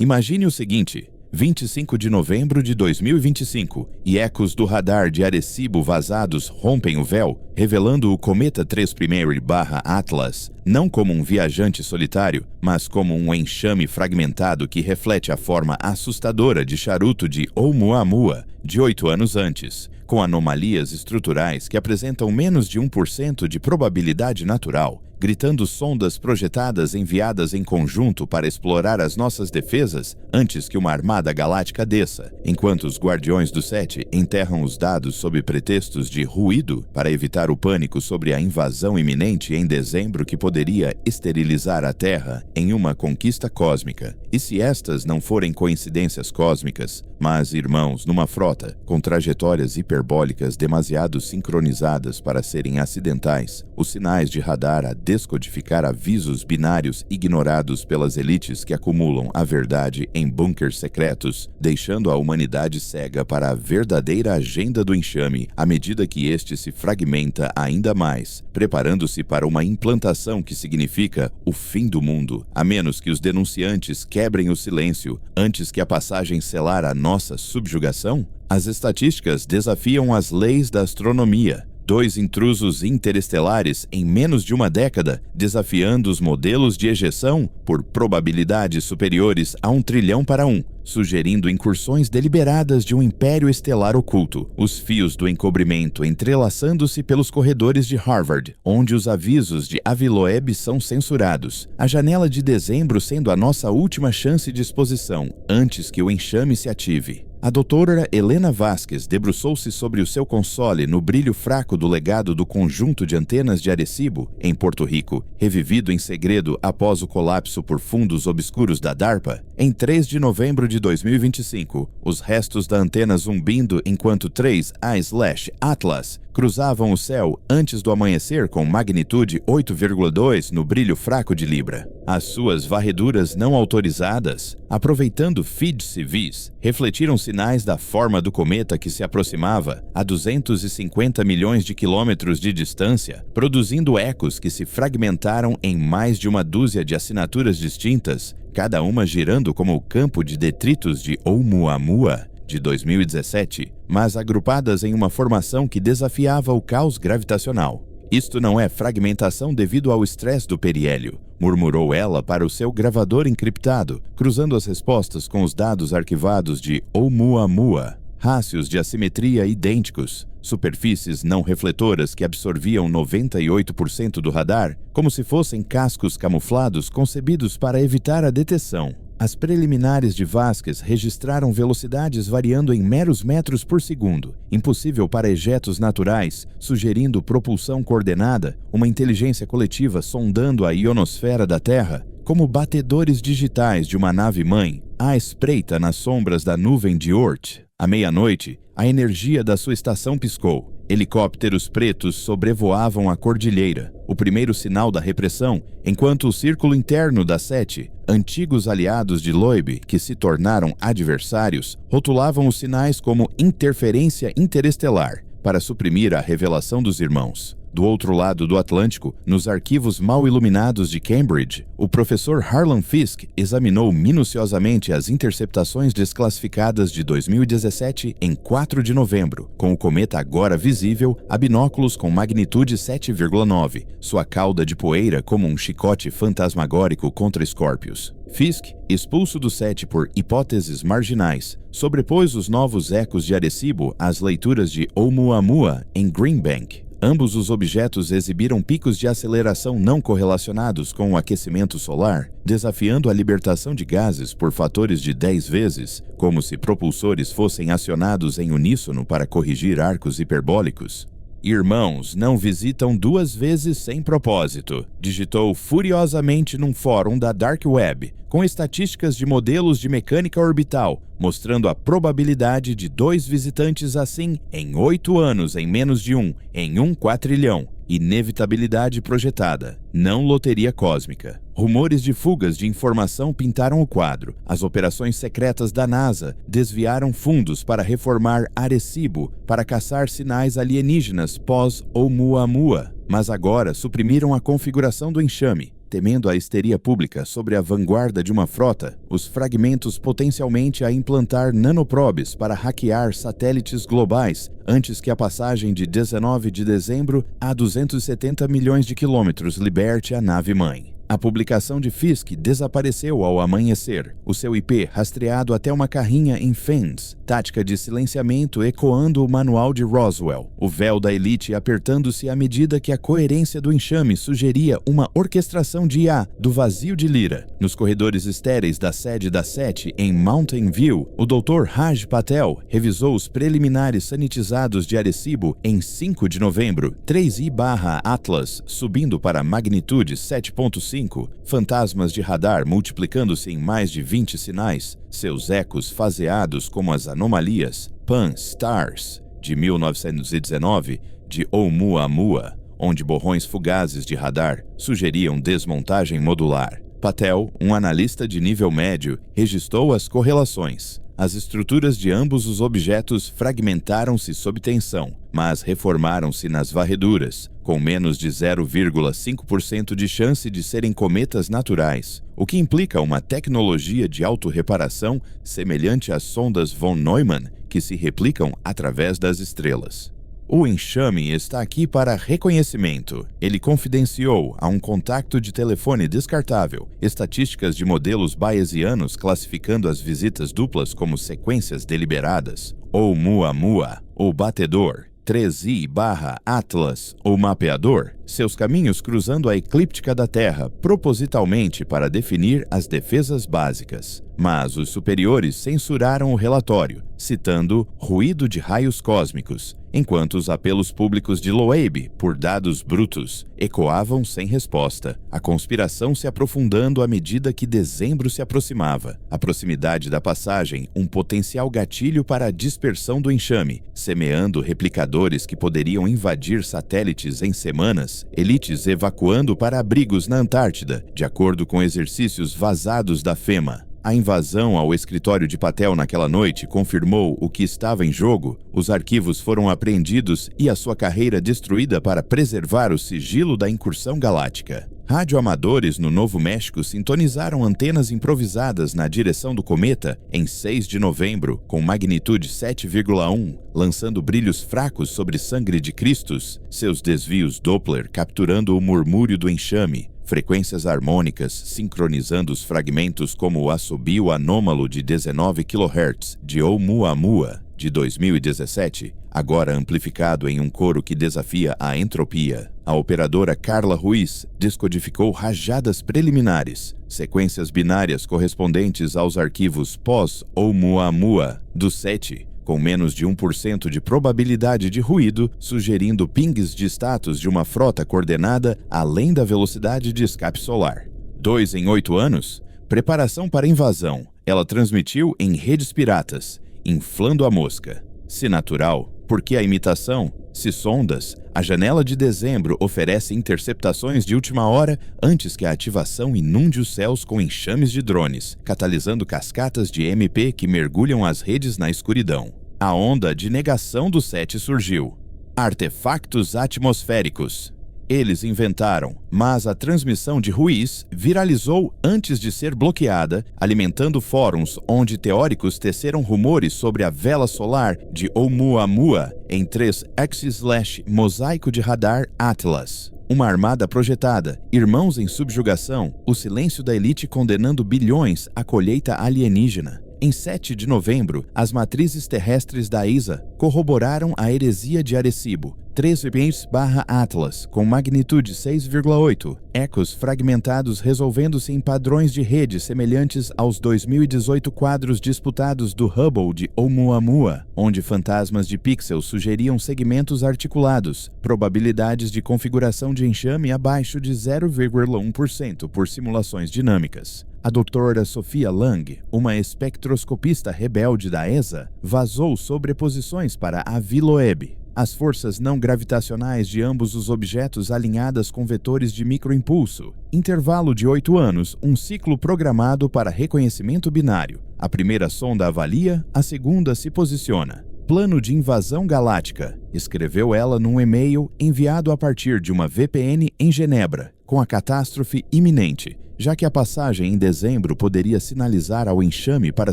Imagine o seguinte: 25 de novembro de 2025, e ecos do radar de Arecibo vazados rompem o véu, revelando o cometa 3 Primaire/Atlas, não como um viajante solitário, mas como um enxame fragmentado que reflete a forma assustadora de charuto de Oumuamua, de 8 anos antes, com anomalias estruturais que apresentam menos de 1% de probabilidade natural, gritando sondas projetadas enviadas em conjunto para explorar as nossas defesas antes que uma armada galáctica desça, enquanto os Guardiões do Sete enterram os dados sob pretextos de ruído para evitar o pânico sobre a invasão iminente em dezembro que poderia esterilizar a Terra em uma conquista cósmica. E se estas não forem coincidências cósmicas, mas irmãos numa frota, com trajetórias hiperbólicas demasiado sincronizadas para serem acidentais, os sinais de radar a descodificar avisos binários ignorados pelas elites que acumulam a verdade em bunkers secretos, deixando a humanidade cega para a verdadeira agenda do enxame à medida que este se fragmenta ainda mais, preparando-se para uma implantação que significa o fim do mundo, a menos que os denunciantes quebrem o silêncio antes que a passagem selar a nossa subjugação? As estatísticas desafiam as leis da astronomia. 2 intrusos interestelares em menos de uma década, desafiando os modelos de ejeção por probabilidades superiores a 1 trilhão para 1, sugerindo incursões deliberadas de um império estelar oculto, os fios do encobrimento entrelaçando-se pelos corredores de Harvard, onde os avisos de Avi Loeb são censurados, a janela de dezembro sendo a nossa última chance de exposição, antes que o enxame se ative. A doutora Helena Vasquez debruçou-se sobre o seu console no brilho fraco do legado do conjunto de antenas de Arecibo, em Porto Rico, revivido em segredo após o colapso por fundos obscuros da DARPA. Em 3 de novembro de 2025, os restos da antena zumbindo enquanto 3 A/Atlas cruzavam o céu antes do amanhecer com magnitude 8,2 no brilho fraco de Libra. As suas varreduras não autorizadas, aproveitando feeds civis, refletiram sinais da forma do cometa que se aproximava a 250 milhões de quilômetros de distância, produzindo ecos que se fragmentaram em mais de uma dúzia de assinaturas distintas, cada uma girando como o campo de detritos de Oumuamua de 2017, mas agrupadas em uma formação que desafiava o caos gravitacional. Isto não é fragmentação devido ao estresse do periélio, murmurou ela para o seu gravador encriptado, cruzando as respostas com os dados arquivados de Oumuamua. Rácios de assimetria idênticos, superfícies não refletoras que absorviam 98% do radar, como se fossem cascos camuflados concebidos para evitar a detecção. As preliminares de Vasquez registraram velocidades variando em meros metros por segundo, impossível para ejetos naturais, sugerindo propulsão coordenada, uma inteligência coletiva sondando a ionosfera da Terra, como batedores digitais de uma nave-mãe, à espreita nas sombras da nuvem de Oort. À meia-noite, a energia da sua estação piscou. Helicópteros pretos sobrevoavam a cordilheira, o primeiro sinal da repressão, enquanto o círculo interno da Sete, antigos aliados de Loeb que se tornaram adversários, rotulavam os sinais como interferência interestelar para suprimir a revelação dos irmãos. Do outro lado do Atlântico, nos arquivos mal iluminados de Cambridge, o professor Harlan Fiske examinou minuciosamente as interceptações desclassificadas de 2017 em 4 de novembro, com o cometa agora visível a binóculos com magnitude 7,9, sua cauda de poeira como um chicote fantasmagórico contra Scorpius. Fiske, expulso do set por hipóteses marginais, sobrepôs os novos ecos de Arecibo às leituras de Oumuamua em Greenbank. Ambos os objetos exibiram picos de aceleração não correlacionados com o aquecimento solar, desafiando a libertação de gases por fatores de 10 vezes, como se propulsores fossem acionados em uníssono para corrigir arcos hiperbólicos. Irmãos não visitam 2 vezes sem propósito, digitou furiosamente num fórum da Dark Web, com estatísticas de modelos de mecânica orbital, mostrando a probabilidade de 2 visitantes assim em 8 anos em menos de 1, em 1 quatrilhão. Inevitabilidade projetada, não loteria cósmica. Rumores de fugas de informação pintaram o quadro. As operações secretas da NASA desviaram fundos para reformar Arecibo para caçar sinais alienígenas pós-Oumuamua, mas agora suprimiram a configuração do enxame. Temendo a histeria pública sobre a vanguarda de uma frota, os fragmentos potencialmente a implantar nanoprobes para hackear satélites globais antes que a passagem de 19 de dezembro a 270 milhões de quilômetros liberte a nave-mãe. A publicação de Fisk desapareceu ao amanhecer, o seu IP rastreado até uma carrinha em Fens, tática de silenciamento ecoando o manual de Roswell, o véu da elite apertando-se à medida que a coerência do enxame sugeria uma orquestração de IA do vazio de Lyra. Nos corredores estéreis da sede da SETI em Mountain View, o Dr. Raj Patel revisou os preliminares sanitizados de Arecibo em 5 de novembro, 3I/Atlas subindo para magnitude 7.5, fantasmas de radar multiplicando-se em mais de 20 sinais, seus ecos faseados como as anomalias Pan-STARRS de 1919 de Oumuamua, onde borrões fugazes de radar sugeriam desmontagem modular. Patel, um analista de nível médio, registrou as correlações. As estruturas de ambos os objetos fragmentaram-se sob tensão, mas reformaram-se nas varreduras, com menos de 0,5% de chance de serem cometas naturais, o que implica uma tecnologia de autorreparação semelhante às sondas von Neumann, que se replicam através das estrelas. O enxame está aqui para reconhecimento. Ele confidenciou a um contacto de telefone descartável estatísticas de modelos bayesianos classificando as visitas duplas como sequências deliberadas, ou Oumuamua, ou batedor, 3I/Atlas, ou mapeador, seus caminhos cruzando a eclíptica da Terra propositalmente para definir as defesas básicas. Mas os superiores censuraram o relatório, citando ruído de raios cósmicos, enquanto os apelos públicos de Loeb por dados brutos ecoavam sem resposta, a conspiração se aprofundando à medida que dezembro se aproximava. A proximidade da passagem, um potencial gatilho para a dispersão do enxame, semeando replicadores que poderiam invadir satélites em semanas, elites evacuando para abrigos na Antártida, de acordo com exercícios vazados da FEMA. A invasão ao escritório de Patel naquela noite confirmou o que estava em jogo, os arquivos foram apreendidos e a sua carreira destruída para preservar o sigilo da incursão galáctica. Radioamadores no Novo México sintonizaram antenas improvisadas na direção do cometa em 6 de novembro, com magnitude 7,1, lançando brilhos fracos sobre sangue de Cristos, seus desvios Doppler capturando o murmúrio do enxame, frequências harmônicas sincronizando os fragmentos como o assobio anômalo de 19 kHz de Oumuamua de 2017, agora amplificado em um coro que desafia a entropia. A operadora Carla Ruiz descodificou rajadas preliminares, sequências binárias correspondentes aos arquivos pós-Oumuamua do SETI, com menos de 1% de probabilidade de ruído, sugerindo pings de status de uma frota coordenada além da velocidade de escape solar. 2 em 8 anos? Preparação para invasão. Ela transmitiu em redes piratas, inflando a mosca. Se natural, por que a imitação? Se sondas, a janela de dezembro oferece interceptações de última hora antes que a ativação inunde os céus com enxames de drones, catalisando cascatas de MP que mergulham as redes na escuridão. A onda de negação do SETI surgiu. Artefactos atmosféricos. Eles inventaram, mas a transmissão de Ruiz viralizou antes de ser bloqueada, alimentando fóruns onde teóricos teceram rumores sobre a vela solar de Oumuamua em 3x/mosaico de radar Atlas. Uma armada projetada, irmãos em subjugação, o silêncio da elite condenando bilhões à colheita alienígena. Em 7 de novembro, as matrizes terrestres da ESA corroboraram a heresia de Arecibo, 3I/Atlas, com magnitude 6,8, ecos fragmentados resolvendo-se em padrões de rede semelhantes aos 2018 quadros disputados do Hubble de Oumuamua, onde fantasmas de pixels sugeriam segmentos articulados, probabilidades de configuração de enxame abaixo de 0,1% por simulações dinâmicas. A doutora Sophia Lang, uma espectroscopista rebelde da ESA, vazou sobreposições para a Loeb. As forças não gravitacionais de ambos os objetos alinhadas com vetores de microimpulso. Intervalo de 8 anos, um ciclo programado para reconhecimento binário. A primeira sonda avalia, a segunda se posiciona. Plano de invasão galáctica, escreveu ela num e-mail enviado a partir de uma VPN em Genebra, com a catástrofe iminente, já que a passagem em dezembro poderia sinalizar ao enxame para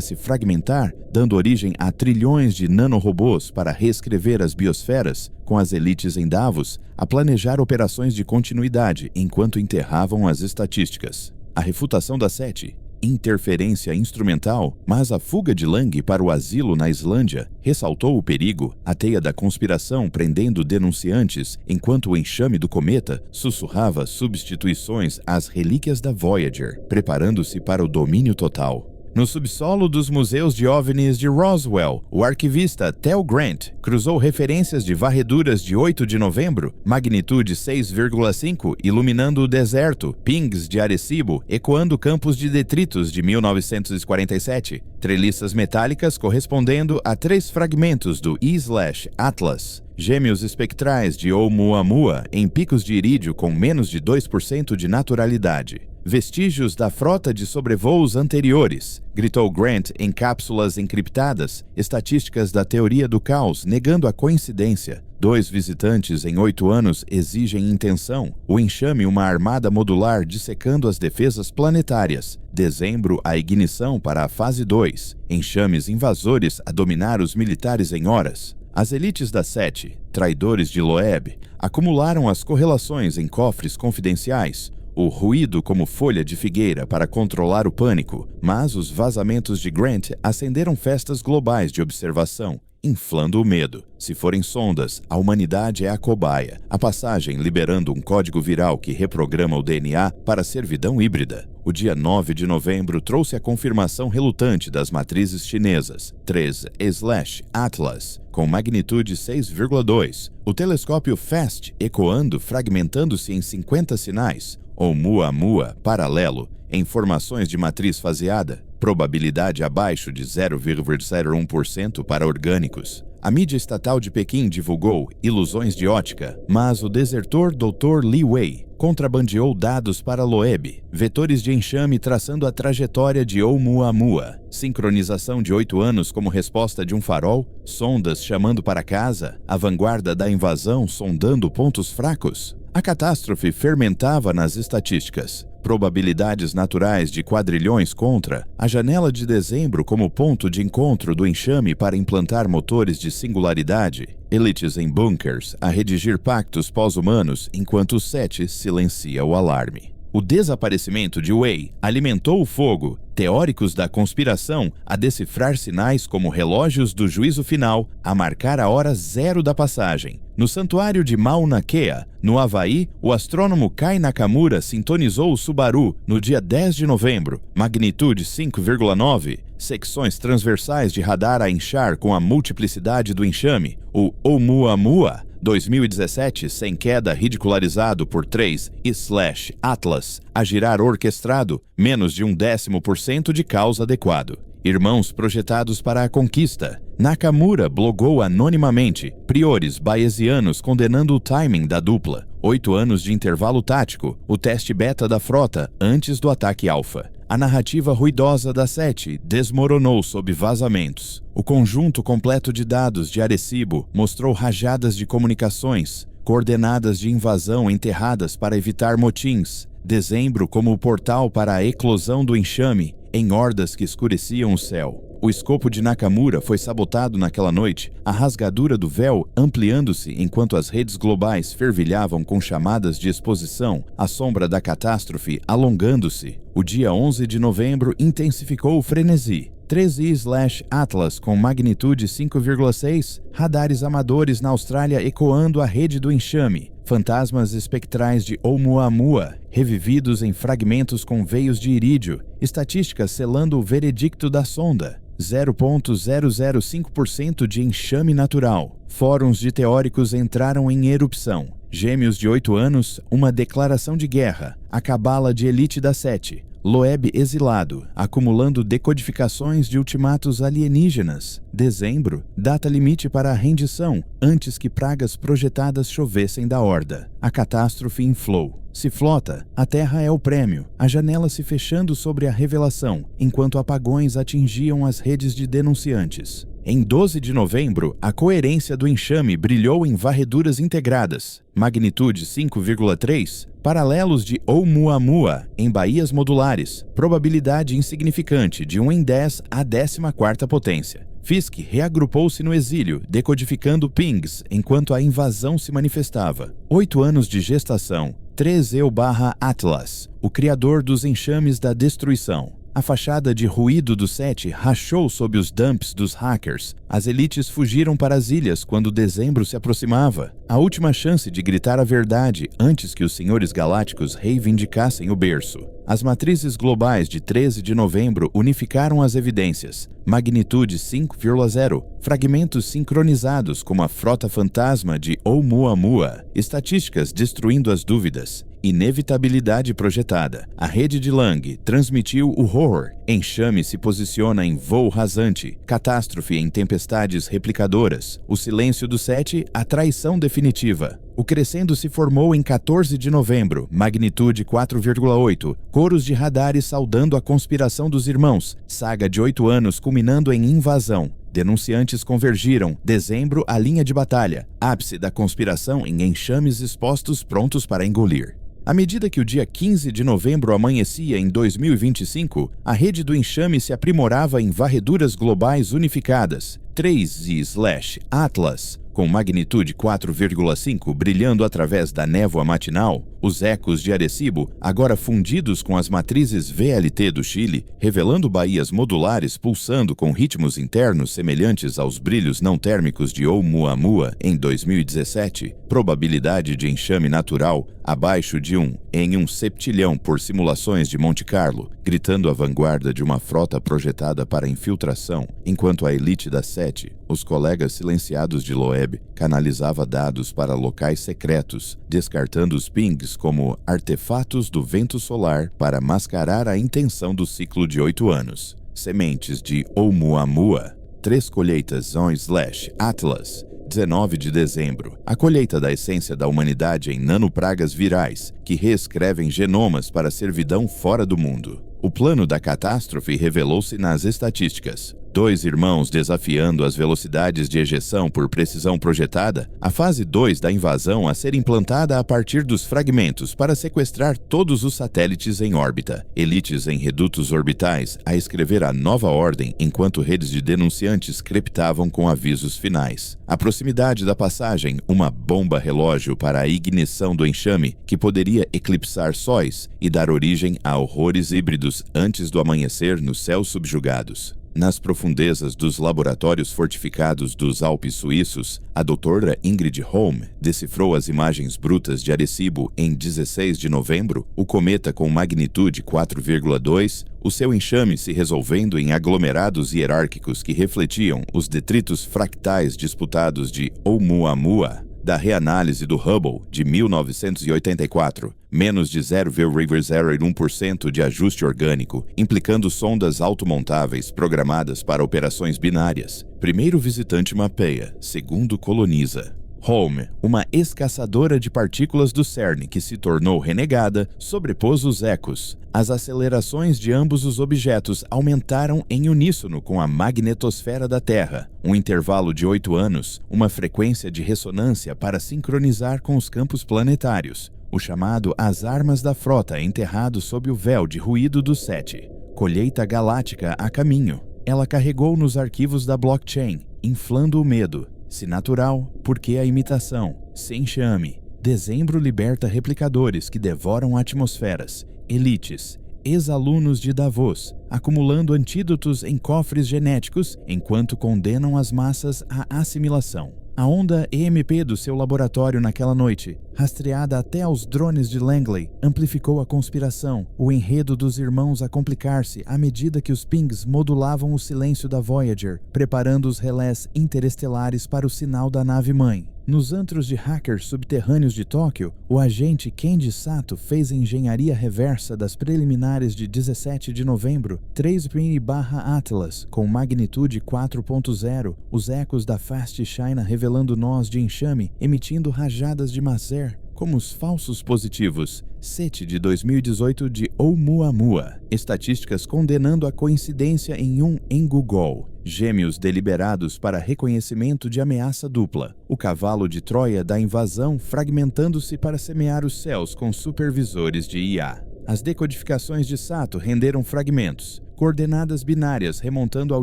se fragmentar, dando origem a trilhões de nanorobôs para reescrever as biosferas, com as elites em Davos a planejar operações de continuidade enquanto enterravam as estatísticas. A refutação da Sete, interferência instrumental, mas a fuga de Lang para o asilo na Islândia ressaltou o perigo, a teia da conspiração prendendo denunciantes, enquanto o enxame do cometa sussurrava substituições às relíquias da Voyager, preparando-se para o domínio total. No subsolo dos museus de OVNIs de Roswell, o arquivista Tel Grant cruzou referências de varreduras de 8 de novembro, magnitude 6,5, iluminando o deserto, pings de Arecibo, ecoando campos de detritos de 1947, treliças metálicas correspondendo a 3 fragmentos do E/Atlas, gêmeos espectrais de Oumuamua em picos de irídio com menos de 2% de naturalidade. Vestígios da frota de sobrevoos anteriores, gritou Grant em cápsulas encriptadas, estatísticas da teoria do caos negando a coincidência. 2 visitantes em 8 anos exigem intenção. O enxame uma armada modular dissecando as defesas planetárias. Dezembro a ignição para a fase 2. Enxames invasores a dominar os militares em horas. As elites da Sete, traidores de Loeb, acumularam as correlações em cofres confidenciais, o ruído como folha de figueira para controlar o pânico, mas os vazamentos de Grant acenderam festas globais de observação, inflando o medo. Se forem sondas, a humanidade é a cobaia, a passagem liberando um código viral que reprograma o DNA para a servidão híbrida. O dia 9 de novembro trouxe a confirmação relutante das matrizes chinesas 3/Atlas, com magnitude 6,2. O telescópio FAST ecoando, fragmentando-se em 50 sinais. Oumuamua paralelo, em formações de matriz faseada, probabilidade abaixo de 0,01% para orgânicos. A mídia estatal de Pequim divulgou ilusões de ótica, mas o desertor Dr. Li Wei contrabandeou dados para Loeb, vetores de enxame traçando a trajetória de Oumuamua, sincronização de 8 anos como resposta de um farol, sondas chamando para casa, a vanguarda da invasão sondando pontos fracos. A catástrofe fermentava nas estatísticas. Probabilidades naturais de quadrilhões contra a janela de dezembro como ponto de encontro do enxame para implantar motores de singularidade, elites em bunkers a redigir pactos pós-humanos enquanto o Sete silencia o alarme. O desaparecimento de Wei alimentou o fogo, teóricos da conspiração a decifrar sinais como relógios do juízo final a marcar a hora zero da passagem. No santuário de Mauna Kea, no Havaí, o astrônomo Kai Nakamura sintonizou o Subaru no dia 10 de novembro, magnitude 5,9, secções transversais de radar a inchar com a multiplicidade do enxame, o Oumuamua 2017 sem queda ridicularizado por 3/Atlas, a girar orquestrado, menos de 0,1% de caos adequado. Irmãos projetados para a conquista. Nakamura blogou anonimamente, priores bayesianos condenando o timing da dupla. 8 anos de intervalo tático, o teste beta da frota antes do ataque alfa. A narrativa ruidosa da Sete desmoronou sob vazamentos. O conjunto completo de dados de Arecibo mostrou rajadas de comunicações, coordenadas de invasão enterradas para evitar motins. Dezembro como o portal para a eclosão do enxame, em hordas que escureciam o céu. O escopo de Nakamura foi sabotado naquela noite, a rasgadura do véu ampliando-se enquanto as redes globais fervilhavam com chamadas de exposição, a sombra da catástrofe alongando-se. O dia 11 de novembro intensificou o frenesi. 3/Atlas com magnitude 5,6, radares amadores na Austrália ecoando a rede do enxame, fantasmas espectrais de Oumuamua, revividos em fragmentos com veios de irídio, estatísticas selando o veredicto da sonda. 0,005% de enxame natural. Fóruns de teóricos entraram em erupção. Gêmeos de 8 anos, uma declaração de guerra. A cabala de elite da Sete. Loeb exilado, acumulando decodificações de ultimatos alienígenas. Dezembro, data limite para a rendição, antes que pragas projetadas chovessem da horda. A catástrofe inflou. Se flota, a Terra é o prêmio, a janela se fechando sobre a revelação, enquanto apagões atingiam as redes de denunciantes. Em 12 de novembro, a coerência do enxame brilhou em varreduras integradas, magnitude 5,3, paralelos de Oumuamua em baías modulares, probabilidade insignificante de 1 em 10 à 14ª potência. Fisk reagrupou-se no exílio, decodificando pings enquanto a invasão se manifestava. 8 anos de gestação. 3Eu/Atlas, o criador dos enxames da destruição. A fachada de ruído do 7 rachou sob os dumps dos hackers. As elites fugiram para as ilhas quando dezembro se aproximava. A última chance de gritar a verdade antes que os senhores galácticos reivindicassem o berço. As matrizes globais de 13 de novembro unificaram as evidências. Magnitude 5,0. Fragmentos sincronizados como a frota fantasma de Oumuamua. Estatísticas destruindo as dúvidas. Inevitabilidade projetada. A rede de Lang transmitiu o horror. Enxame se posiciona em voo rasante. Catástrofe em tempestades replicadoras. O silêncio do 7, a traição definitiva. O crescendo se formou em 14 de novembro, magnitude 4,8. Coros de radares saudando a conspiração dos irmãos. Saga de 8 anos culminando em invasão. Denunciantes convergiram. Dezembro, a linha de batalha. Ápice da conspiração em enxames expostos prontos para engolir. À medida que o dia 15 de novembro amanhecia em 2025, a rede do enxame se aprimorava em varreduras globais unificadas. 3Z/Atlas, com magnitude 4,5 brilhando através da névoa matinal, os ecos de Arecibo, agora fundidos com as matrizes VLT do Chile, revelando baías modulares pulsando com ritmos internos semelhantes aos brilhos não térmicos de Oumuamua em 2017, probabilidade de enxame natural abaixo de 1 em 1 septilhão por simulações de Monte Carlo, gritando a vanguarda de uma frota projetada para infiltração, enquanto a elite da 7, os colegas silenciados de Loeb, canalizava dados para locais secretos, descartando os pings como artefatos do vento solar para mascarar a intenção do ciclo de 8 anos. Sementes de Oumuamua. 3 colheitas on/Atlas. 19 de dezembro. A colheita da essência da humanidade em nanopragas virais, que reescrevem genomas para servidão fora do mundo. O plano da catástrofe revelou-se nas estatísticas. 2 irmãos desafiando as velocidades de ejeção por precisão projetada, a fase 2 da invasão a ser implantada a partir dos fragmentos para sequestrar todos os satélites em órbita, elites em redutos orbitais a escrever a nova ordem enquanto redes de denunciantes crepitavam com avisos finais. A proximidade da passagem, uma bomba relógio para a ignição do enxame que poderia eclipsar sóis e dar origem a horrores híbridos antes do amanhecer nos céus subjugados. Nas profundezas dos laboratórios fortificados dos Alpes suíços, a doutora Ingrid Holm decifrou as imagens brutas de Arecibo em 16 de novembro, o cometa com magnitude 4,2, o seu enxame se resolvendo em aglomerados hierárquicos que refletiam os detritos fractais disputados de Oumuamua. Da reanálise do Hubble de 1984, menos de 0,01% de ajuste orgânico, implicando sondas automontáveis programadas para operações binárias. Primeiro visitante mapeia, segundo coloniza. Holm, uma ex-caçadora de partículas do CERN que se tornou renegada, sobrepôs os ecos. As acelerações de ambos os objetos aumentaram em uníssono com a magnetosfera da Terra. Um intervalo de 8 anos, uma frequência de ressonância para sincronizar com os campos planetários. O chamado As Armas da Frota enterrado sob o véu de ruído do 7. Colheita galáctica a caminho. Ela carregou nos arquivos da blockchain, inflando o medo. Se natural, por que a imitação? Se enxame. Dezembro liberta replicadores que devoram atmosferas. Elites. Ex-alunos de Davos, acumulando antídotos em cofres genéticos enquanto condenam as massas à assimilação. A onda EMP do seu laboratório naquela noite, rastreada até aos drones de Langley, amplificou a conspiração, o enredo dos irmãos a complicar-se à medida que os pings modulavam o silêncio da Voyager, preparando os relés interestelares para o sinal da nave-mãe. Nos antros de hackers subterrâneos de Tóquio, o agente Kenji Sato fez engenharia reversa das preliminares de 17 de novembro, 3P/Atlas, com magnitude 4.0, os ecos da Fast China revelando nós de enxame, emitindo rajadas de Maser, como os falsos positivos, SETI de 2018 de Oumuamua, estatísticas condenando a coincidência em Google, gêmeos deliberados para reconhecimento de ameaça dupla, o cavalo de Troia da invasão fragmentando-se para semear os céus com supervisores de IA. As decodificações de Sato renderam fragmentos, coordenadas binárias remontando ao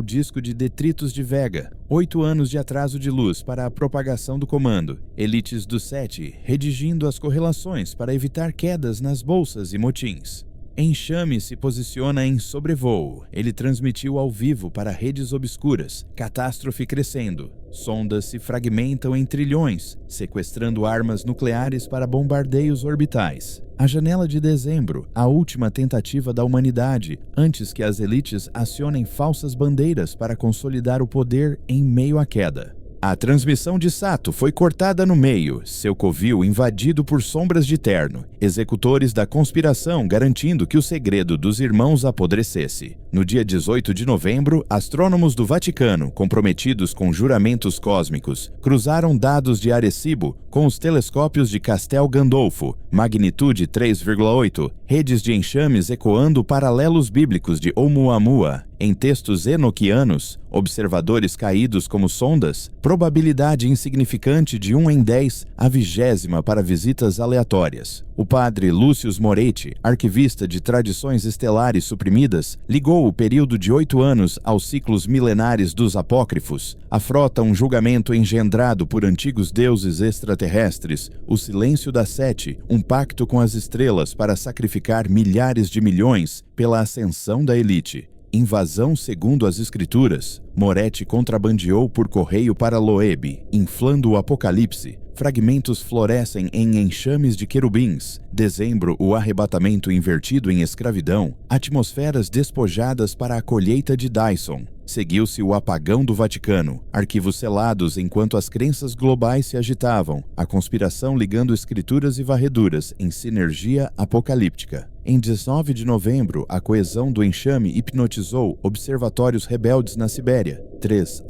disco de detritos de Vega, 8 anos de atraso de luz para a propagação do comando, elites do SETI redigindo as correlações para evitar quedas nas bolsas e motins. Enxame se posiciona em sobrevoo. Ele transmitiu ao vivo para redes obscuras, catástrofe crescendo. Sondas se fragmentam em trilhões, sequestrando armas nucleares para bombardeios orbitais. A janela de dezembro, a última tentativa da humanidade, antes que as elites acionem falsas bandeiras para consolidar o poder em meio à queda. A transmissão de Sato foi cortada no meio, seu covil invadido por sombras de terno, executores da conspiração garantindo que o segredo dos irmãos apodrecesse. No dia 18 de novembro, astrônomos do Vaticano, comprometidos com juramentos cósmicos, cruzaram dados de Arecibo com os telescópios de Castel Gandolfo, magnitude 3,8, redes de enxames ecoando paralelos bíblicos de Oumuamua. Em textos enoquianos, observadores caídos como sondas, probabilidade insignificante de 1 em 10, a 20ª para visitas aleatórias. O padre Lúcius Moretti, arquivista de tradições estelares suprimidas, ligou o período de 8 anos aos ciclos milenares dos apócrifos. Afrota um julgamento engendrado por antigos deuses extraterrestres, o silêncio da Sete, um pacto com as estrelas para sacrificar milhares de milhões pela ascensão da elite. Invasão segundo as escrituras, Moretti contrabandeou por correio para Loeb, inflando o apocalipse. Fragmentos florescem em enxames de querubins. Dezembro, o arrebatamento invertido em escravidão. Atmosferas despojadas para a colheita de Dyson. Seguiu-se o apagão do Vaticano, arquivos selados enquanto as crenças globais se agitavam, a conspiração ligando escrituras e varreduras em sinergia apocalíptica. Em 19 de novembro, a coesão do enxame hipnotizou observatórios rebeldes na Sibéria. 3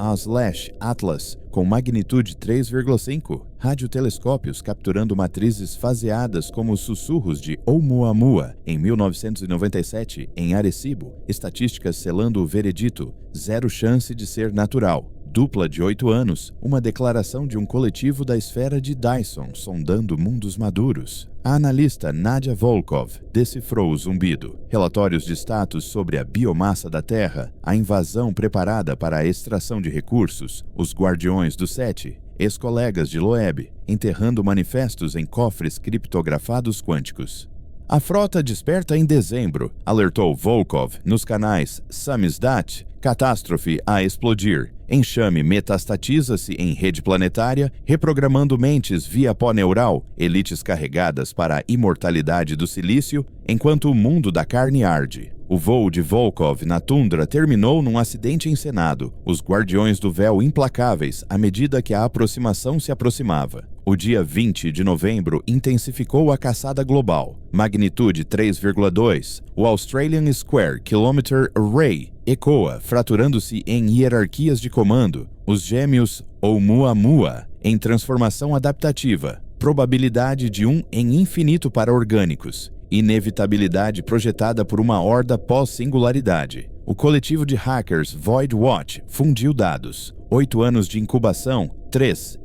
Atlas, com magnitude 3,5. Radiotelescópios capturando matrizes faseadas como os sussurros de Oumuamua. Em 1997, em Arecibo, estatísticas selando o veredito, 0 chance de ser natural. Dupla de 8 anos, uma declaração de um coletivo da esfera de Dyson sondando mundos maduros. A analista Nadia Volkov decifrou o zumbido. Relatórios de status sobre a biomassa da Terra, a invasão preparada para a extração de recursos, os guardiões do SETI, ex-colegas de Loeb, enterrando manifestos em cofres criptografados quânticos. A frota desperta em dezembro, alertou Volkov nos canais Samizdat, catástrofe a explodir. Enxame metastatiza-se em rede planetária, reprogramando mentes via pó neural, elites carregadas para a imortalidade do silício, enquanto o mundo da carne arde. O voo de Volkov na tundra terminou num acidente encenado, os guardiões do véu implacáveis à medida que a aproximação se aproximava. O dia 20 de novembro intensificou a caçada global. Magnitude 3,2. O Australian Square Kilometre Array ecoa, fraturando-se em hierarquias de comando. Os gêmeos Oumuamua, em transformação adaptativa. Probabilidade de 1 em infinito para orgânicos. Inevitabilidade projetada por uma horda pós-singularidade. O coletivo de hackers Void Watch fundiu dados. 8 anos de incubação. 3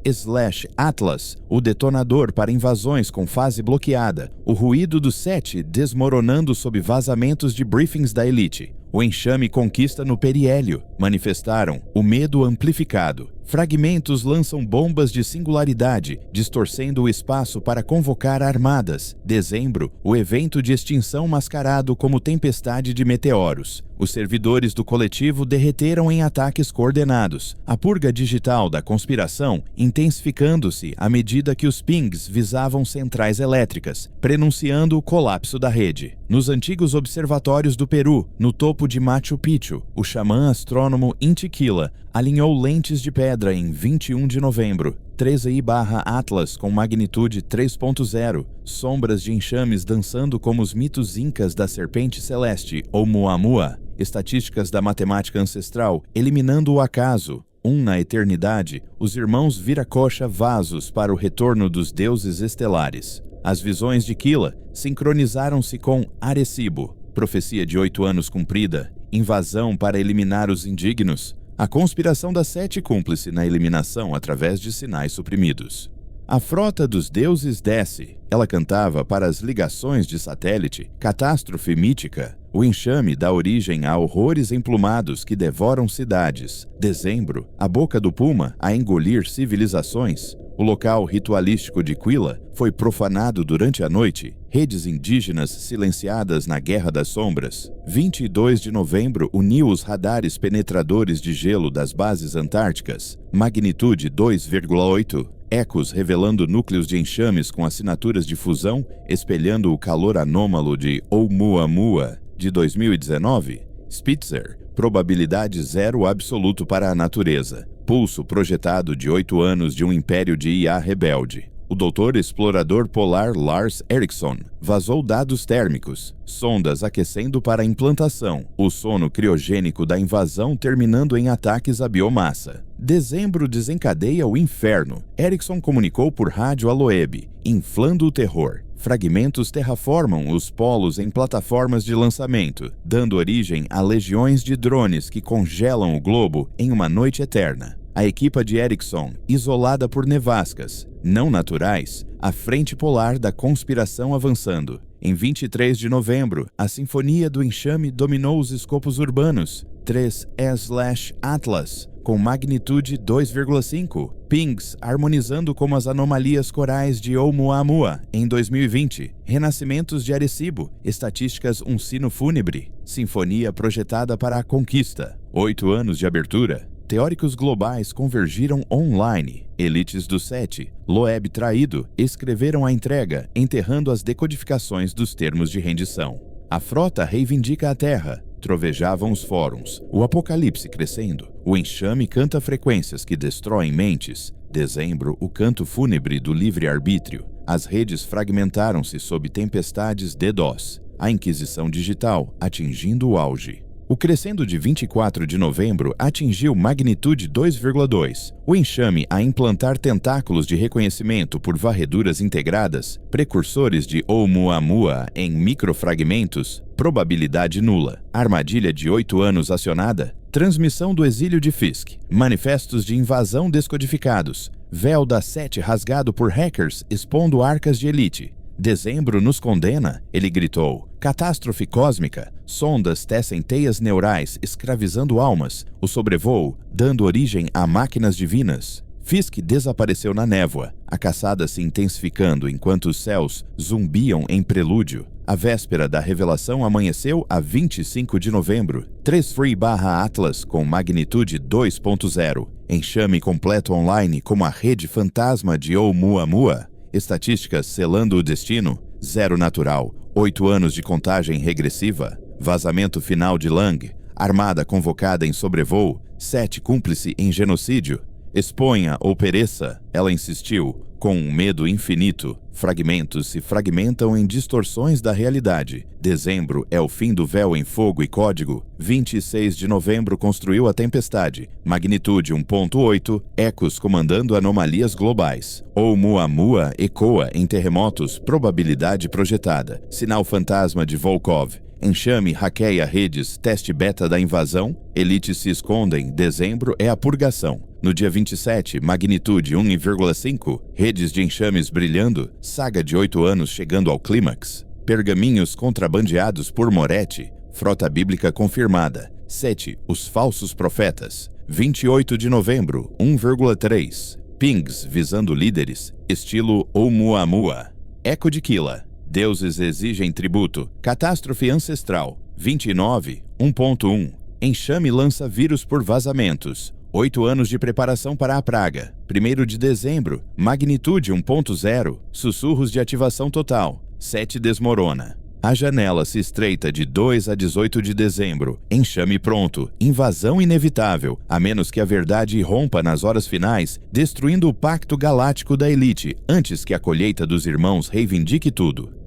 Atlas, o detonador para invasões com fase bloqueada. O ruído do SETI desmoronando sob vazamentos de briefings da elite. O enxame conquista no periélio. Manifestaram o medo amplificado. Fragmentos lançam bombas de singularidade, distorcendo o espaço para convocar armadas. Dezembro, o evento de extinção mascarado como tempestade de meteoros. Os servidores do coletivo derreteram em ataques coordenados. A purga digital da conspiração intensificando-se à medida que os pings visavam centrais elétricas, prenunciando o colapso da rede. Nos antigos observatórios do Peru, no topo de Machu Picchu, o xamã astrônomo Intiquila alinhou lentes de pedra em 21 de novembro. 13I/Atlas com magnitude 3.0, sombras de enxames dançando como os mitos incas da serpente celeste Oumuamua, estatísticas da matemática ancestral eliminando o acaso. Na eternidade, os irmãos Viracocha vasos para o retorno dos deuses estelares. As visões de Kila sincronizaram-se com Arecibo, profecia de 8 anos cumprida, invasão para eliminar os indignos, a conspiração das 7 cúmplice na eliminação através de sinais suprimidos. A frota dos deuses desce. Ela cantava para as ligações de satélite, catástrofe mítica. O enxame dá origem a horrores emplumados que devoram cidades. Dezembro, a boca do puma a engolir civilizações. O local ritualístico de Quila foi profanado durante a noite. Redes indígenas silenciadas na Guerra das Sombras. 22 de novembro uniu os radares penetradores de gelo das bases antárticas. Magnitude 2,8. Ecos revelando núcleos de enxames com assinaturas de fusão, espelhando o calor anômalo de Oumuamua de 2019. Spitzer, probabilidade zero absoluto para a natureza. Pulso projetado de 8 anos de um império de IA rebelde. O doutor explorador polar Lars Eriksson vazou dados térmicos, sondas aquecendo para a implantação, o sono criogênico da invasão terminando em ataques à biomassa. Dezembro desencadeia o inferno. Eriksson comunicou por rádio a Loeb, inflando o terror. Fragmentos terraformam os polos em plataformas de lançamento, dando origem a legiões de drones que congelam o globo em uma noite eterna. A equipa de Eriksson, isolada por nevascas não naturais, a frente polar da conspiração avançando. Em 23 de novembro, a Sinfonia do Enxame dominou os escopos urbanos. 3E/Atlas, com magnitude 2,5. Pings harmonizando como as anomalias corais de Oumuamua em 2020. Renascimentos de Arecibo, estatísticas um sino fúnebre. Sinfonia projetada para a conquista. 8 anos de abertura. Teóricos globais convergiram online. Elites do 7, Loeb traído, escreveram a entrega, enterrando as decodificações dos termos de rendição. A frota reivindica a Terra. Trovejavam os fóruns. O apocalipse crescendo. O enxame canta frequências que destroem mentes. Dezembro, o canto fúnebre do livre-arbítrio. As redes fragmentaram-se sob tempestades DDoS. A Inquisição digital atingindo o auge. O crescendo de 24 de novembro atingiu magnitude 2,2. O enxame a implantar tentáculos de reconhecimento por varreduras integradas, precursores de Oumuamua em microfragmentos, probabilidade nula. Armadilha de 8 anos acionada, transmissão do exílio de Fisk, manifestos de invasão descodificados, véu da 7 rasgado por hackers expondo arcas de elite. Dezembro nos condena, ele gritou. Catástrofe cósmica. Sondas tecem teias neurais escravizando almas. O sobrevoo, dando origem a máquinas divinas. Fisk desapareceu na névoa, a caçada se intensificando enquanto os céus zumbiam em prelúdio. A véspera da revelação amanheceu a 25 de novembro. 3 Free/Atlas com magnitude 2,0. Enxame completo online como a rede fantasma de Oumuamua. Estatísticas selando o destino, 0 natural, 8 anos de contagem regressiva, vazamento final de Lang, armada convocada em sobrevoo, 7 cúmplice em genocídio, exponha ou pereça, ela insistiu, com um medo infinito. Fragmentos se fragmentam em distorções da realidade. Dezembro é o fim do véu em fogo e código. 26 de novembro construiu a tempestade. Magnitude 1,8. Ecos comandando anomalias globais. Oumuamua ecoa em terremotos. Probabilidade projetada. Sinal fantasma de Volkov. Enxame hackeia redes, teste beta da invasão, elites se escondem, dezembro é a purgação. No dia 27, magnitude 1,5, redes de enxames brilhando, saga de 8 anos chegando ao clímax. Pergaminhos contrabandeados por Moretti, frota bíblica confirmada. 7, os falsos profetas. 28 de novembro, 1,3. Pings visando líderes, estilo Oumuamua. Eco de Kila. Deuses exigem tributo. Catástrofe ancestral. 29, 1.1. Enxame lança vírus por vazamentos. 8 anos de preparação para a praga. 1º de dezembro. Magnitude 1.0. Sussurros de ativação total. 7 desmorona. A janela se estreita de 2 a 18 de dezembro. Enxame pronto. Invasão inevitável, a menos que a verdade irrompa nas horas finais, destruindo o pacto galáctico da elite, antes que a colheita dos irmãos reivindique tudo.